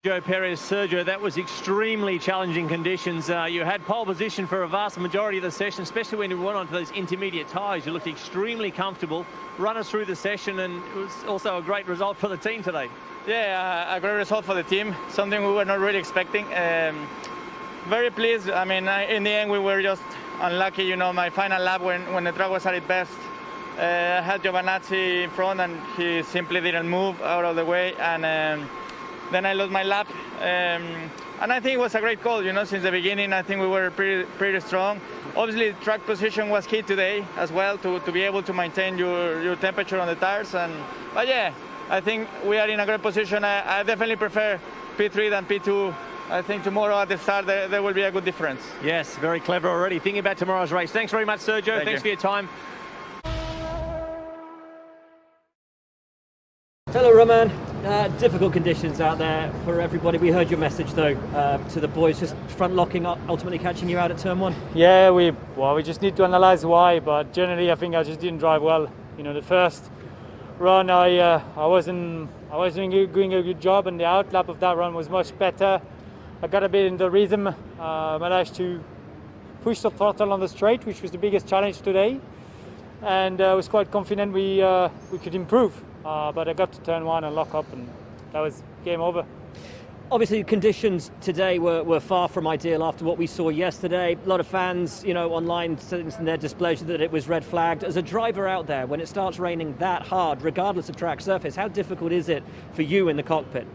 Joe Perez, Sergio, that was extremely challenging conditions. You had pole position for a vast majority of the session, especially when you went onto those intermediate tyres. You looked extremely comfortable. Run us through the session, and it was also a great result for the team today. Yeah, a great result for the team, something we were not really expecting. Very pleased. I mean, in the end, we were just unlucky. You know, my final lap when the track was at its best, I had Giovanazzi in front, and he simply didn't move out of the way, and then I lost my lap, and I think it was a great call. You know, since the beginning, I think we were pretty strong. Obviously, track position was key today as well to be able to maintain your temperature on the tires. But yeah, I think we are in a great position. I definitely prefer P3 than P2. I think tomorrow at the start there will be a good difference. Yes, very clever already. Thinking about tomorrow's race. Thanks very much, Sergio. Thanks for your time. Hello, Roman. Difficult conditions out there for everybody. We heard your message though to the boys, just front locking up, ultimately catching you out at turn one. Yeah, we just need to analyze why, but generally I think I just didn't drive well. You know, the first run I wasn't doing a good job, and the outlap of that run was much better. I got a bit in the rhythm, managed to push the throttle on the straight, which was the biggest challenge today, and I was quite confident we could improve. But I got to turn one and lock up, and that was game over. Obviously, conditions today were far from ideal after what we saw yesterday. A lot of fans, you know, online sending in their displeasure that it was red flagged. As a driver out there, when it starts raining that hard, regardless of track surface, how difficult is it for you in the cockpit?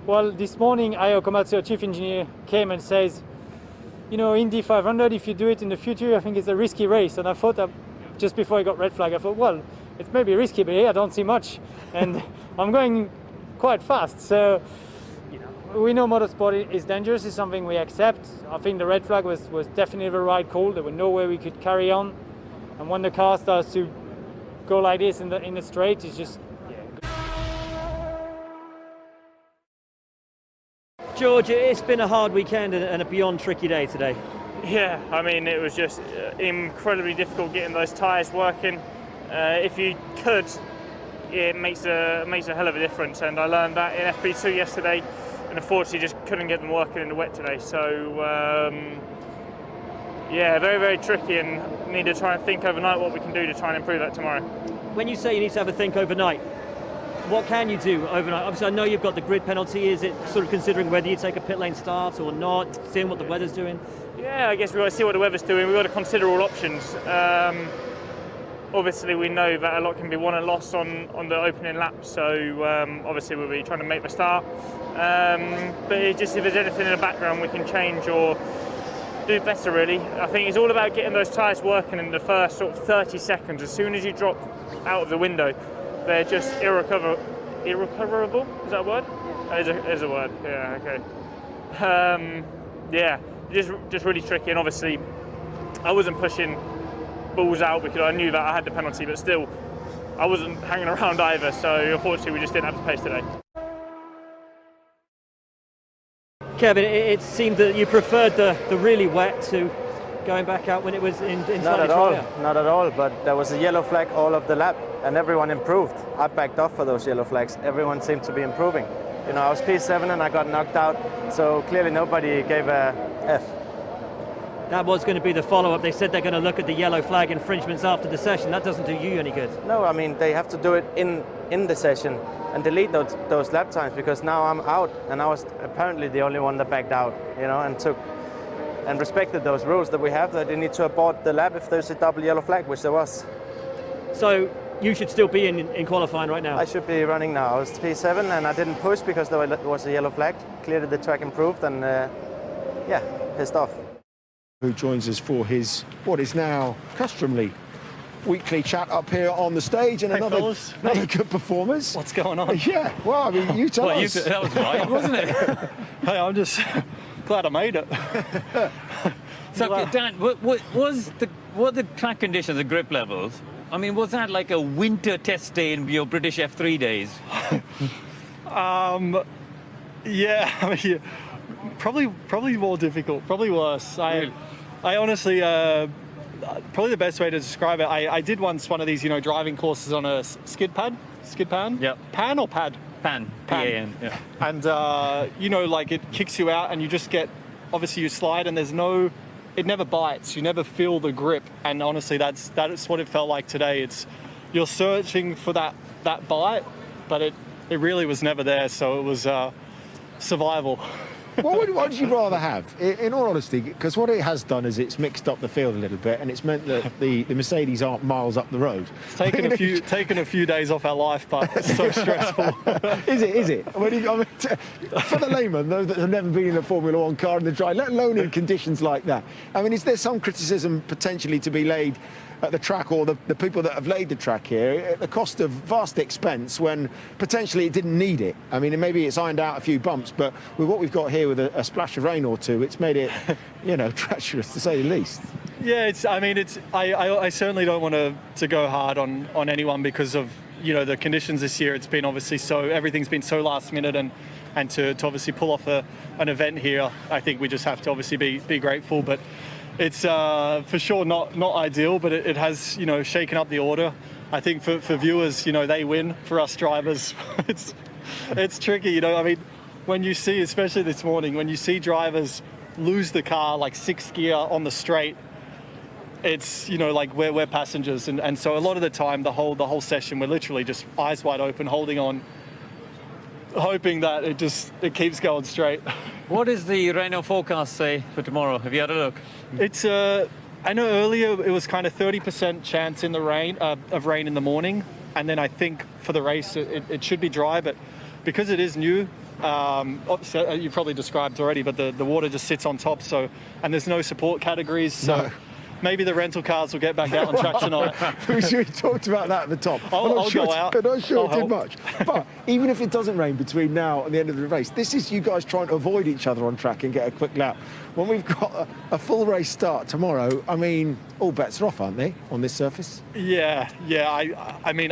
Well, this morning, Ayo Komatsu, our chief engineer, came and says, you know, Indy 500, if you do it in the future, I think it's a risky race. And I thought that just before I got red flag, I thought, well, it's maybe risky, but here I don't see much, and I'm going quite fast. So, you know, we know motorsport is dangerous. It's something we accept. I think the red flag was definitely the right call. There was no way we could carry on, and when the car starts to go like this in the straight, it's just. George, it's been a hard weekend and a beyond tricky day today. Yeah, I mean, it was just incredibly difficult getting those tyres working. If you could, it makes a hell of a difference, and I learned that in FP2 yesterday, and unfortunately just couldn't get them working in the wet today. So yeah, very, very tricky, and need to try and think overnight what we can do to try and improve that tomorrow. When you say you need to have a think overnight, what can you do overnight? Obviously, I know you've got the grid penalty. Is it sort of considering whether you take a pit lane start or not, seeing what the weather's doing? Yeah, I guess we've got to see what the weather's doing. We've got to consider all options. Obviously, we know that a lot can be won and lost on the opening lap, so obviously we'll be trying to make the start. But if there's anything in the background we can change or do better, really. I think it's all about getting those tyres working in the first sort of 30 seconds. As soon as you drop out of the window, they're just irrecoverable. Is that a word? It is a word, yeah, okay. Yeah, just really tricky, and obviously I wasn't pushing balls out because I knew that I had the penalty, but still I wasn't hanging around either, so unfortunately we just didn't have the pace today. Kevin, it seemed that you preferred the really wet to going back out when it was in Not at all, but there was a yellow flag all of the lap, and everyone improved. I backed off for those yellow flags. Everyone seemed to be improving. You know, I was P7 and I got knocked out, so clearly nobody gave a F. That was going to be the follow-up. They said they're going to look at the yellow flag infringements after the session. That doesn't do you any good. No, I mean, they have to do it in the session and delete those lap times, because now I'm out, and I was apparently the only one that backed out, you know, and respected those rules that we have, that they need to abort the lap if there's a double yellow flag, which there was. So you should still be in qualifying right now? I should be running now. I was P7 and I didn't push because there was a yellow flag. Clearly the track improved, and yeah, pissed off. Who joins us for his, what is now customarily, weekly chat up here on the stage, and another good performance. What's going on? Yeah, well, I mean, you tell us. That was right, wasn't it? Hey, I'm just glad I made it. So, Dan, what the track conditions, the grip levels? I mean, was that like a winter test day in your British F3 days? Yeah, I mean, probably more difficult, probably worse. I honestly, probably the best way to describe it, I did once one of these, you know, driving courses on a skid pan. Yep. Pan or pad? Pan. P-A-N. Yeah. And you know, like it kicks you out, and you just get, obviously you slide, and it never bites. You never feel the grip, and honestly, that's what it felt like today. You're searching for that bite, but it really was never there. So it was survival. What would you rather have, in all honesty? Because what it has done is it's mixed up the field a little bit, and it's meant that the Mercedes aren't miles up the road. It's taken a few days off our life, but it's so stressful. Is it? For the layman, those that have never been in a Formula One car in the dry, let alone in conditions like that, I mean, is there some criticism potentially to be laid at the track, or the people that have laid the track here, at the cost of vast expense when potentially it didn't need it? I mean, maybe it's ironed out a few bumps, but with what we've got here with a splash of rain or two, it's made it, you know, treacherous to say the least. Yeah, I certainly don't want to go hard on anyone because of, you know, the conditions this year. It's been obviously everything's been so last minute, and to obviously pull off an event here, I think we just have to obviously be grateful. But it's for sure not ideal, but it has, you know, shaken up the order. I think for viewers, you know, they win. For us drivers, it's tricky, you know. I mean, when you see, especially this morning, when you see drivers lose the car like 6th gear on the straight, it's, you know, like we're passengers, and so a lot of the time, the whole session, we're literally just eyes wide open, holding on, hoping that it keeps going straight. What does the Renault forecast say for tomorrow? Have you had a look? It's I know earlier it was kind of 30% chance in the rain of rain in the morning, and then I think for the race it should be dry, but because it is new, you probably described already, but the water just sits on top, so, and there's no support categories, so. No. Maybe the rental cars will get back out on track tonight. We talked about that at the top. I'll go out. I'm not sure it did much. But even if it doesn't rain between now and the end of the race, this is you guys trying to avoid each other on track and get a quick lap. When we've got a full race start tomorrow, I mean, all bets are off, aren't they, on this surface? Yeah. I mean,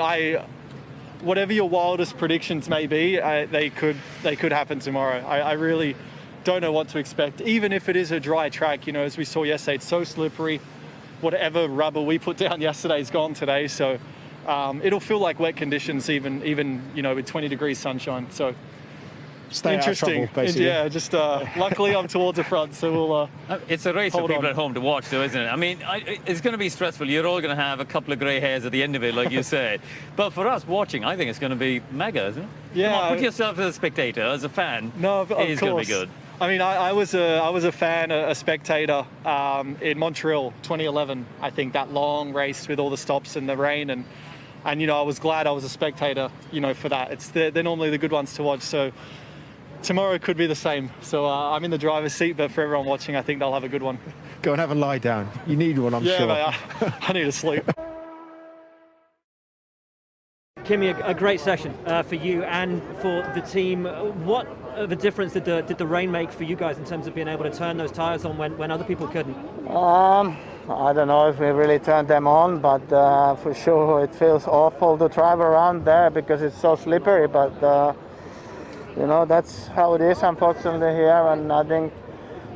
whatever your wildest predictions may be, they could happen tomorrow. I really don't know what to expect. Even if it is a dry track, you know, as we saw yesterday, it's so slippery. Whatever rubber we put down yesterday is gone today, so it'll feel like wet conditions, even you know, with 20 degrees sunshine. So stay interesting. Out of trouble, basically. Yeah, just luckily I'm towards the front, so we'll. It's a race for people at home to watch, though, isn't it? I mean, it's going to be stressful. You're all going to have a couple of grey hairs at the end of it, like you said. But for us watching, I think it's going to be mega, isn't it? Yeah. Come on, put yourself as a spectator, as a fan. No, of it is course. going to be good. I mean, I was a fan, a spectator in Montreal 2011. I think that long race with all the stops and the rain, and you know, I was glad I was a spectator, you know, for that. They're normally the good ones to watch. So tomorrow could be the same. So I'm in the driver's seat, but for everyone watching, I think they'll have a good one. Go and have a lie down. You need one, I'm sure. Yeah, I need to sleep. Kimi, a great session for you and for the team. What of a difference did the rain make for you guys in terms of being able to turn those tyres on when other people couldn't? I don't know if we really turned them on, but for sure it feels awful to drive around there because it's so slippery, but you know, that's how it is, unfortunately, here. And I think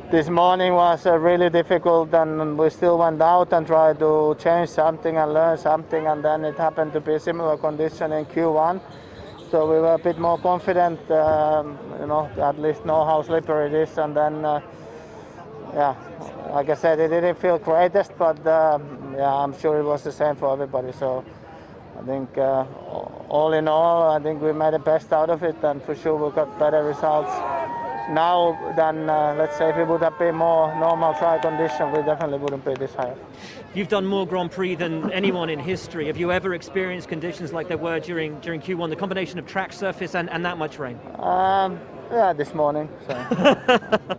this morning was really difficult, and we still went out and tried to change something and learn something, and then it happened to be a similar condition in Q1. So we were a bit more confident, you know, at least know how slippery it is. And then, yeah, like I said, it didn't feel greatest, but yeah, I'm sure it was the same for everybody. So I think all in all, I think we made the best out of it, and for sure we got better results now than, let's say, if it would have been more normal dry condition, we definitely wouldn't be this high. You've done more Grand Prix than anyone in history. Have you ever experienced conditions like there were during Q1, the combination of track surface and that much rain? Yeah, this morning. So.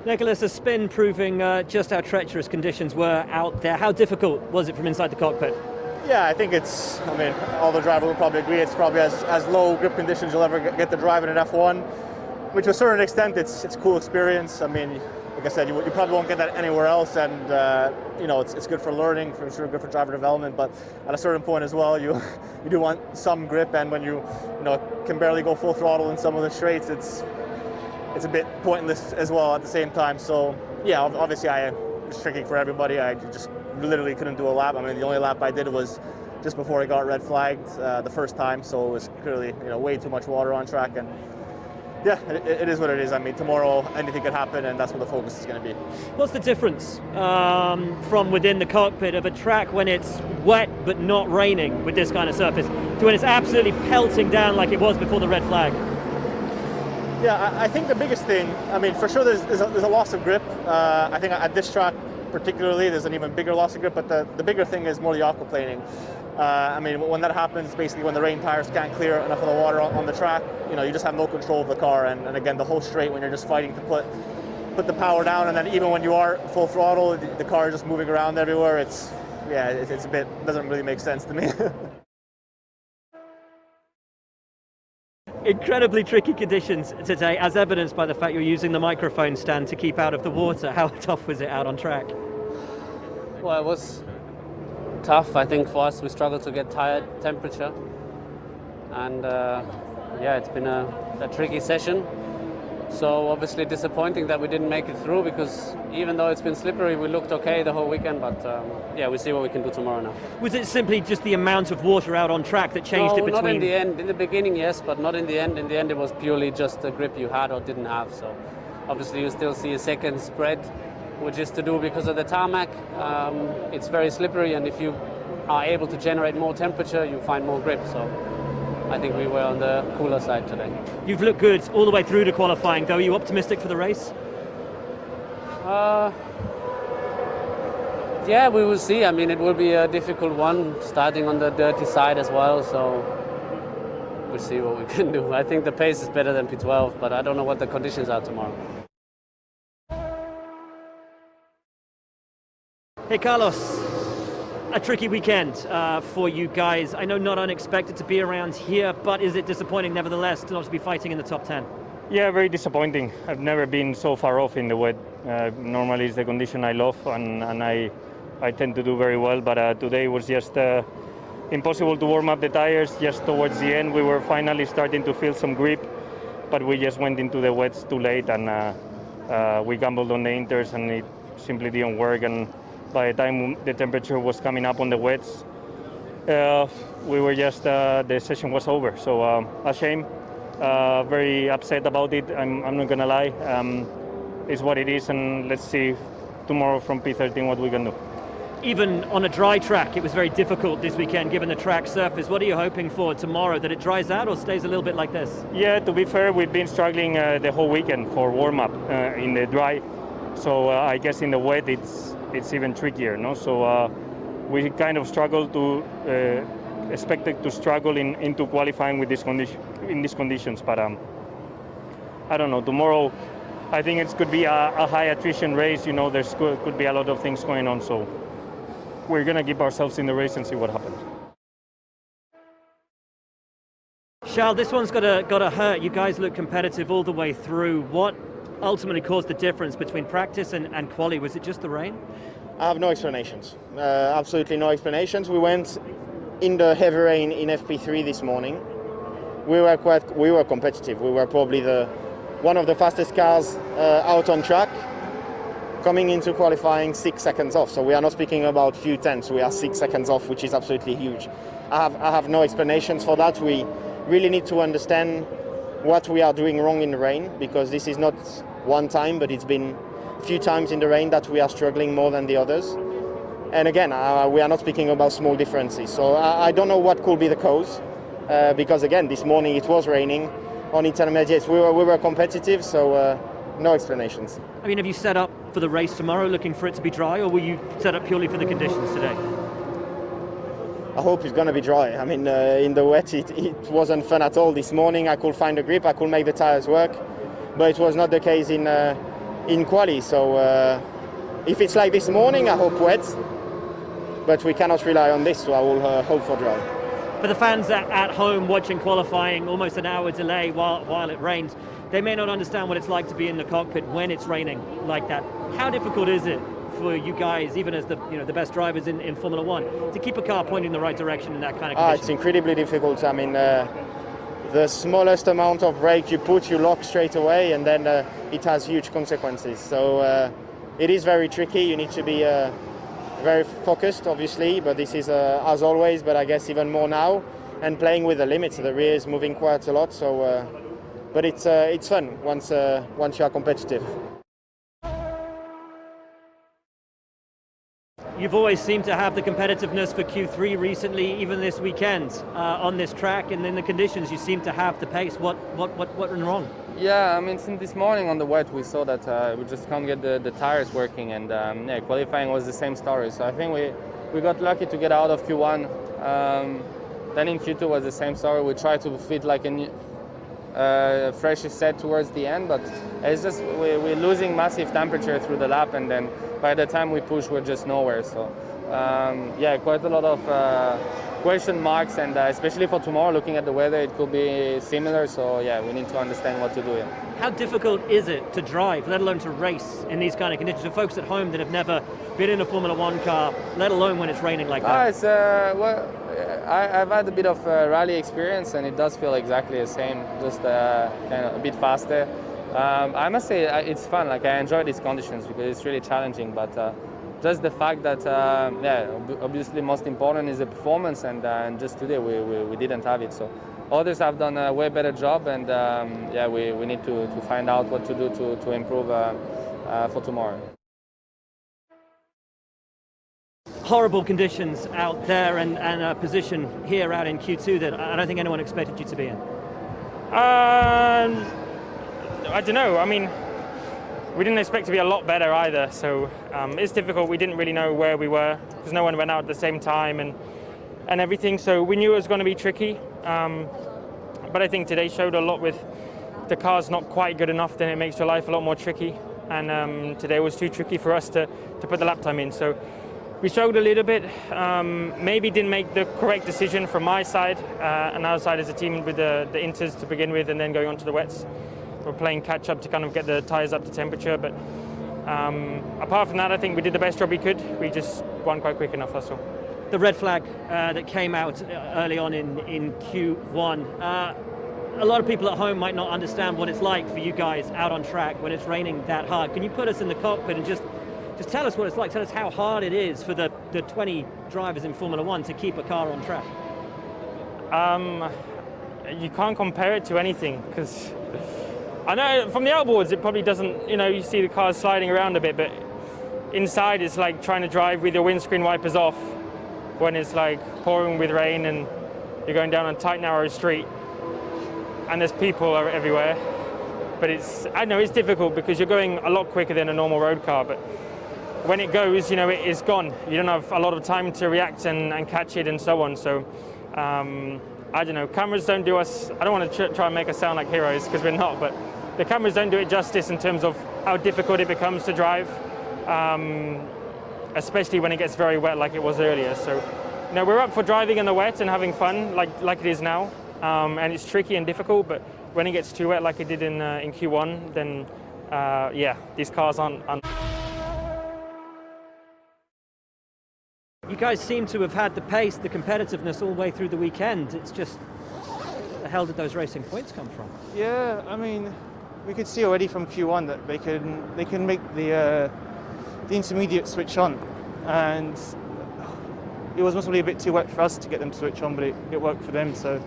Nicholas, a spin proving just how treacherous conditions were out there. How difficult was it from inside the cockpit? Yeah, I think it's, I mean, all the drivers will probably agree, it's probably as low grip conditions you'll ever get to drive in an F1, which to a certain extent it's a cool experience. I mean, like I said, you probably won't get that anywhere else, and you know, it's good for learning, for sure, good for driver development, but at a certain point as well, you do want some grip, and when you know, can barely go full throttle in some of the straights, it's a bit pointless as well at the same time. So yeah, obviously it's tricky for everybody. I just literally couldn't do a lap. I mean, the only lap I did was just before it got red flagged the first time, so it was clearly way too much water on track. And yeah, it is what it is. I mean, tomorrow anything could happen, and that's what the focus is going to be. What's the difference from within the cockpit of a track when it's wet but not raining with this kind of surface to when it's absolutely pelting down like it was before the red flag? Yeah, I think the biggest thing, I mean, for sure there's a loss of grip. I think at this track particularly there's an even bigger loss of grip, but the bigger thing is more the aquaplaning. I mean, when that happens, basically when the rain tires can't clear enough of the water on the track, you just have no control of the car. And again, the whole straight, when you're just fighting to put the power down, and then even when you are full throttle, the car is just moving around everywhere. It's a bit, doesn't really make sense to me. Incredibly tricky conditions today, as evidenced by the fact you're using the microphone stand to keep out of the water. How tough was it out on track? Well, it was tough. I think for us, we struggled to get tire temperature, and it's been a tricky session. So obviously disappointing that we didn't make it through, because even though it's been slippery, we looked okay the whole weekend. But we'll see what we can do tomorrow now. Was it simply just the amount of water out on track that changed it between? Not in the end. In the beginning, yes, but not in the end. In the end, it was purely just the grip you had or didn't have. So obviously you still see a second spread, which is to do because of the tarmac. It's very slippery, and if you are able to generate more temperature, you find more grip. So I think we were on the cooler side today. You've looked good all the way through to qualifying, though. Are you optimistic for the race? Yeah, we will see. I mean, it will be a difficult one, starting on the dirty side as well. So we'll see what we can do. I think the pace is better than P12, but I don't know what the conditions are tomorrow. Hey, Carlos. A tricky weekend for you guys. I know not unexpected to be around here, but is it disappointing nevertheless to not to be fighting in the top 10? Yeah, very disappointing. I've never been so far off in the wet. Normally it's the condition I love, and I tend to do very well, but today was just impossible to warm up the tires. Just towards the end we were finally starting to feel some grip, but we just went into the wets too late, and we gambled on the inters, and it simply didn't work. And by the time the temperature was coming up on the wets, we were just, the session was over. So a shame, very upset about it. I'm not gonna lie. It's what it is, and let's see tomorrow from P13 what we can do. Even on a dry track, it was very difficult this weekend given the track surface. What are you hoping for tomorrow, that it dries out or stays a little bit like this? Yeah, to be fair, we've been struggling the whole weekend for warm-up in the dry. So I guess in the wet it's even trickier, no? So we kind of struggle to expected to struggle into qualifying with in these conditions, but I don't know. Tomorrow, I think it could be a high attrition race. There's could be a lot of things going on. So we're gonna keep ourselves in the race and see what happens. Charles, this one's gotta hurt. You guys look competitive all the way through. What ultimately caused the difference between practice and quali? Was it just the rain? I have no explanations. Absolutely no explanations. We went in the heavy rain in FP3 this morning. We were competitive. We were probably one of the fastest cars out on track. Coming into qualifying 6 seconds off. So we are not speaking about few tenths. We are 6 seconds off, which is absolutely huge. I have no explanations for that. We really need to understand what we are doing wrong in the rain, because this is not one time, but it's been a few times in the rain that we are struggling more than the others. And again, we are not speaking about small differences. So I don't know what could be the cause, because again, this morning it was raining. On intermediates, we were competitive, so no explanations. I mean, have you set up for the race tomorrow looking for it to be dry, or were you set up purely for the conditions today? I hope it's going to be dry. I mean, in the wet, it wasn't fun at all this morning. I could find a grip, I could make the tires work, but it was not the case in quali. So if it's like this morning, I hope wet, but we cannot rely on this, so I will hope for dry. For the fans at home watching qualifying, almost an hour delay while it rained, they may not understand what it's like to be in the cockpit when it's raining like that. How difficult is it for you guys, even as the best drivers in Formula One, to keep a car pointing in the right direction in that kind of condition? It's incredibly difficult. I mean, the smallest amount of brake you put, you lock straight away, and then it has huge consequences. So it is very tricky. You need to be very focused, obviously, but this is as always, but I guess even more now, and playing with the limits. The rear is moving quite a lot, so but it's fun once you are competitive. You've always seemed to have the competitiveness for Q3 recently, even this weekend on this track, and in the conditions you seem to have the pace. What went wrong? Yeah, I mean, since this morning on the wet, we saw that we just can't get the tires working, and yeah, qualifying was the same story. So I think we got lucky to get out of Q1. Then in Q2 was the same story. We tried to fit like a fresh set towards the end, but it's just we're losing massive temperature through the lap, and then by the time we push, we're just nowhere. So yeah, quite a lot of question marks, and especially for tomorrow, looking at the weather, it could be similar. So yeah, we need to understand what to do here. How difficult is it to drive, let alone to race in these kind of conditions? For folks at home that have never been in a Formula One car, let alone when it's raining like that. It's, well, I've had a bit of rally experience, and it does feel exactly the same, just kind of a bit faster. I must say it's fun. Like, I enjoy these conditions because it's really challenging, but just the fact that yeah, obviously most important is the performance, and just today we didn't have it. So others have done a way better job, and yeah, we need to find out what to do to improve for tomorrow. Horrible conditions out there, and a position here out in Q2 that I don't think anyone expected you to be in. I don't know. I mean, we didn't expect to be a lot better either, so it's difficult. We didn't really know where we were because no one went out at the same time and everything, so we knew it was going to be tricky. But I think today showed a lot with the car's not quite good enough, then it makes your life a lot more tricky, and today was too tricky for us to put the lap time in. So we struggled a little bit, maybe didn't make the correct decision from my side and our side as a team with the inters to begin with, and then going on to the wets. We're playing catch up to kind of get the tyres up to temperature, but apart from that, I think we did the best job we could. We just weren't quite quick enough, that's all. The red flag that came out early on in Q1, a lot of people at home might not understand what it's like for you guys out on track when it's raining that hard. Can you put us in the cockpit and just tell us what it's like? Tell us how hard it is for the 20 drivers in Formula One to keep a car on track. You can't compare it to anything, because I know from the outboards it probably doesn't, you know, you see the cars sliding around a bit, but inside it's like trying to drive with your windscreen wipers off when it's like pouring with rain and you're going down a tight narrow street and there's people everywhere. But I know it's difficult because you're going a lot quicker than a normal road car, but when it goes, you know, it is gone. You don't have a lot of time to react and catch it and so on. So I don't know, cameras don't do us, I don't want to try and make us sound like heroes, because we're not, but the cameras don't do it justice in terms of how difficult it becomes to drive, especially when it gets very wet like it was earlier. So, you know, we're up for driving in the wet and having fun like it is now, and it's tricky and difficult, but when it gets too wet like it did in Q1, then yeah, these cars aren't. You guys seem to have had the pace, the competitiveness all the way through the weekend. It's just, where the hell did those racing points come from? Yeah, I mean, we could see already from Q1 that they can make the intermediate switch on, and it was possibly a bit too wet for us to get them to switch on, but it worked for them. So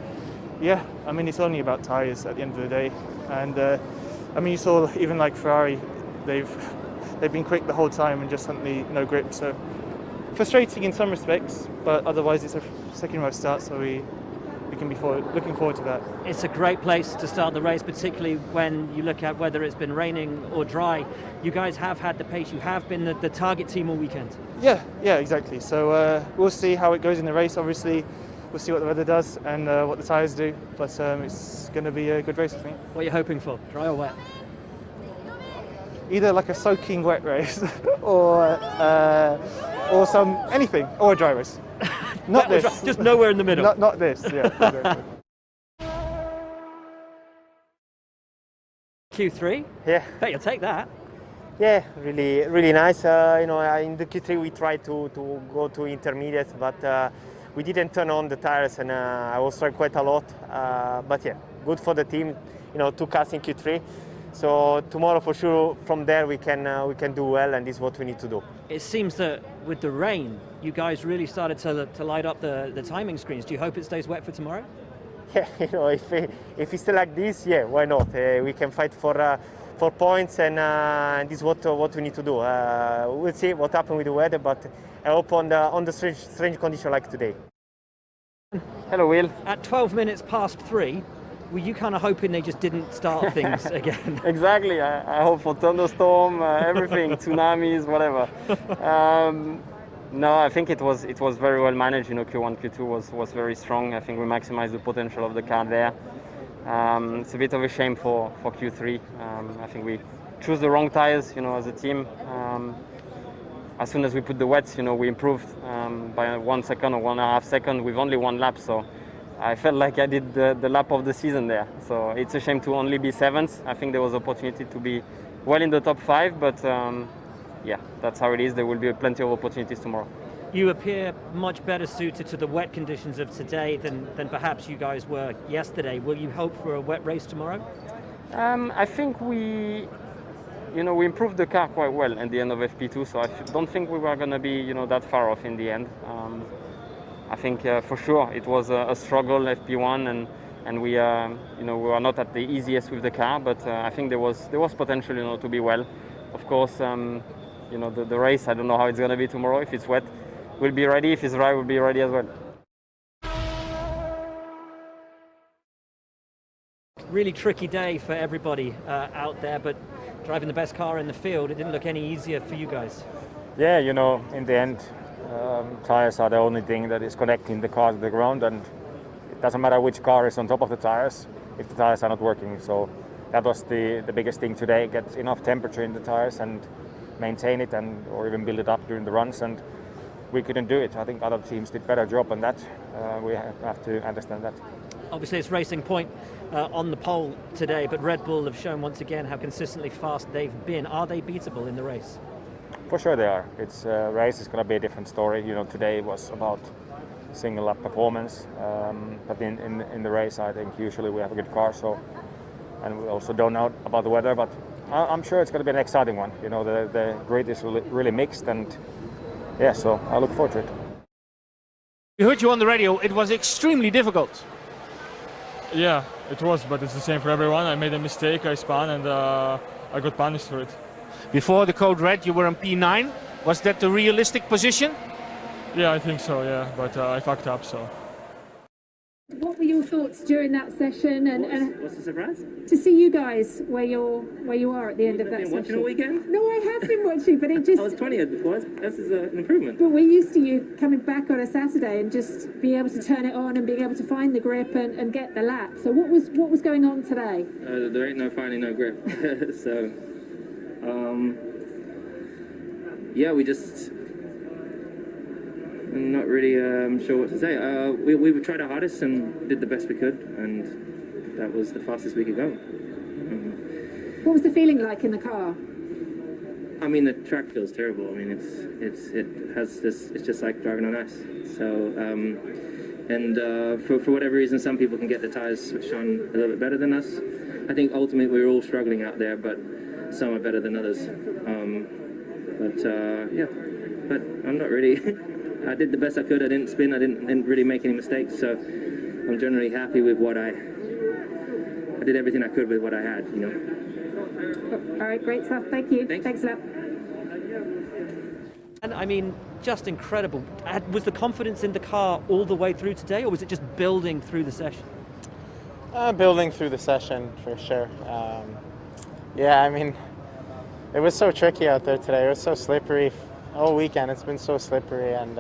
yeah, I mean, it's only about tyres at the end of the day, and I mean, you saw even like Ferrari, they've been quick the whole time and just suddenly no grip. So frustrating in some respects, but otherwise it's a second row start, so we can be looking forward to that. It's a great place to start the race, particularly when you look at whether it's been raining or dry. You guys have had the pace, you have been the target team all weekend. Yeah, exactly. So we'll see how it goes in the race. Obviously, we'll see what the weather does and what the tyres do, but it's going to be a good race, I think. What are you hoping for, dry or wet? Either like a soaking wet race or anything, or a dry race. Not this. Just nowhere in the middle. Not this, yeah. Exactly. Q3? Yeah. Bet you'll take that. Yeah, really nice. You know, in the Q3 we tried to go to intermediate, but we didn't turn on the tires, and I was trying quite a lot. But yeah, good for the team. You know, took us in Q3. So tomorrow for sure, from there we can do well, and this is what we need to do. It seems that with the rain, you guys really started to light up the timing screens. Do you hope it stays wet for tomorrow? Yeah, if it's still like this, yeah, why not? We can fight for points, and this is what we need to do. We'll see what happens with the weather, but I hope on the strange condition like today. Hello, Will. At 12 minutes past 3, were you kind of hoping they just didn't start things again? Exactly. I hope for thunderstorm, everything, tsunamis, whatever. No, I think it was very well managed. Q1, Q2 was very strong. I think we maximized the potential of the car there. It's a bit of a shame for Q3. I think we chose the wrong tires, as a team. As soon as we put the wets, we improved by 1 second or 1.5 seconds with only one lap. So I felt like I did the lap of the season there. So it's a shame to only be 7th. I think there was opportunity to be well in the top 5, but yeah, that's how it is. There will be plenty of opportunities tomorrow. You appear much better suited to the wet conditions of today than perhaps you guys were yesterday. Will you hope for a wet race tomorrow? I think we improved the car quite well at the end of FP2, so I don't think we were going to be, that far off in the end. I think for sure it was a struggle FP1, and we were not at the easiest with the car, but I think there was potential, to be well. Of course, the race, I don't know how it's going to be tomorrow. If it's wet, we'll be ready. If it's dry, we'll be ready as well. Really tricky day for everybody out there, but driving the best car in the field, it didn't look any easier for you guys. Yeah, in the end, tires are the only thing that is connecting the car to the ground, and it doesn't matter which car is on top of the tires if the tires are not working. So that was the biggest thing today: get enough temperature in the tires and maintain it, or even build it up during the runs. And we couldn't do it. I think other teams did better job on that. We have to understand that. Obviously, it's Racing Point on the pole today, but Red Bull have shown once again how consistently fast they've been. Are they beatable in the race? For sure they are. It's race is going to be a different story. Today was about single lap performance, but in the race, I think usually we have a good car. So, and we also don't know about the weather, but I'm sure it's going to be an exciting one. The grid is really mixed, and yeah, so I look forward to it. We heard you on the radio. It was extremely difficult. Yeah, it was, but it's the same for everyone. I made a mistake, I spun, and I got punished for it. Before the code red, you were on P9. Was that the realistic position? Yeah, I think so, yeah, but I fucked up, so. What were your thoughts during that session, and what's the surprise? To see you guys where you are at the end of that session? Watching all weekend? No, I have been watching, but it just... I was 20th before. This is an improvement. But we're used to you coming back on a Saturday and just being able to turn it on and being able to find the grip and get the lap. So what was going on today? There ain't no finding no grip. So, yeah, we just... I'm not really sure what to say. We tried our hardest and did the best we could, and that was the fastest we could go. What was the feeling like in the car? I mean, the track feels terrible. I mean, it has this. It's just like driving on ice. So, for whatever reason, some people can get the tires switched on a little bit better than us. I think ultimately we're all struggling out there, but some are better than others. Yeah, but I'm not really. I did the best I could. I didn't spin. I didn't really make any mistakes. So I'm generally happy with what I did everything I could with what I had. All right, great stuff. Thank you. Thanks a lot. And I mean, just incredible. Was the confidence in the car all the way through today, or was it just building through the session? Building through the session, for sure. Yeah, I mean, it was so tricky out there today. It was so slippery. All weekend it's been so slippery, and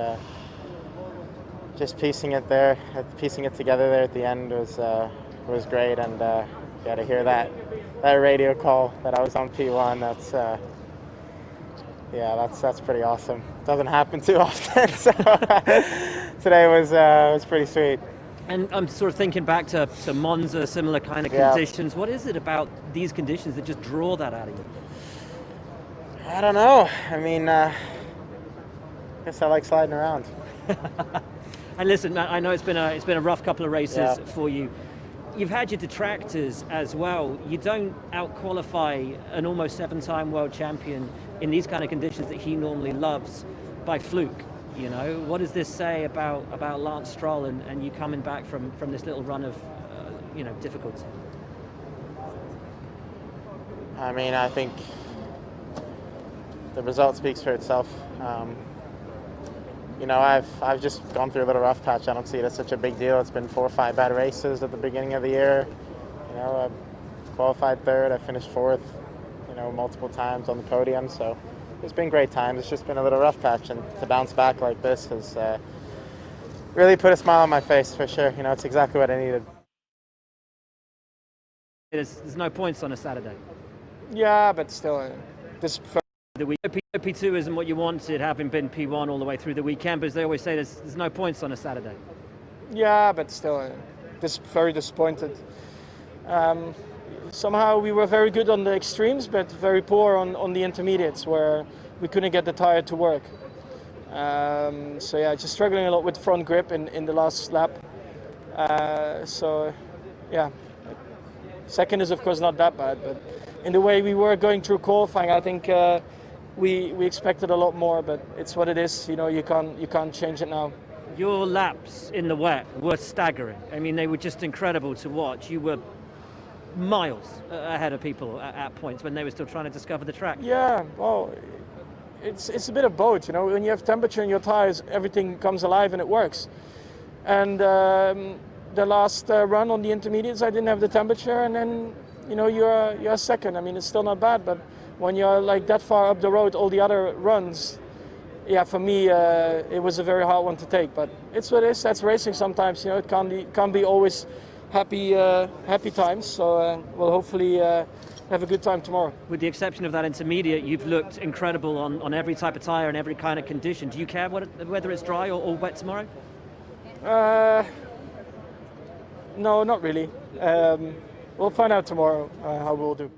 just piecing it together there at the end was great. And yeah, to hear that radio call that I was on P1, that's pretty awesome. Doesn't happen too often, so today was pretty sweet. And I'm sort of thinking back to Monza, similar kind of conditions. What is it about these conditions that just draw that out of you? I don't know. I mean, I guess I like sliding around. And listen, I know it's been a rough couple of races for you. You've had your detractors as well. You don't out-qualify an almost 7-time world champion in these kind of conditions that he normally loves by fluke. You know, what does this say about Lance Stroll and you coming back from this little run of, difficulty? I mean, I think the result speaks for itself. I've just gone through a little rough patch. I don't see it as such a big deal. It's been 4 or 5 bad races at the beginning of the year. I qualified 3rd. I finished 4th. Multiple times on the podium. So it's been great times. It's just been a little rough patch, and to bounce back like this has really put a smile on my face for sure. It's exactly what I needed. There's no points on a Saturday. Yeah, but still, this. The week P2 isn't what you wanted, having been P1 all the way through the weekend, but as they always say, there's no points on a Saturday. Yeah, but still, very disappointed. Somehow we were very good on the extremes, but very poor on the intermediates, where we couldn't get the tire to work. Just struggling a lot with front grip in the last lap. Second is of course not that bad, but in the way we were going through qualifying, I think we expected a lot more, but it's what it is. You can't change it now. Your laps in the wet were staggering. I mean, they were just incredible to watch. You were miles ahead of people at points when they were still trying to discover the track. Yeah, well, it's a bit of both. When you have temperature in your tires, everything comes alive and it works. And the last run on the intermediates, I didn't have the temperature, and then you're second. I mean, it's still not bad, but when you're like that far up the road, all the other runs, yeah, for me it was a very hard one to take. But it's what it is. That's racing sometimes. It can't be always happy times. So we'll hopefully have a good time tomorrow. With the exception of that intermediate, you've looked incredible on every type of tire and every kind of condition. Do you care whether it's dry or wet tomorrow? No, not really. We'll find out tomorrow how we'll do.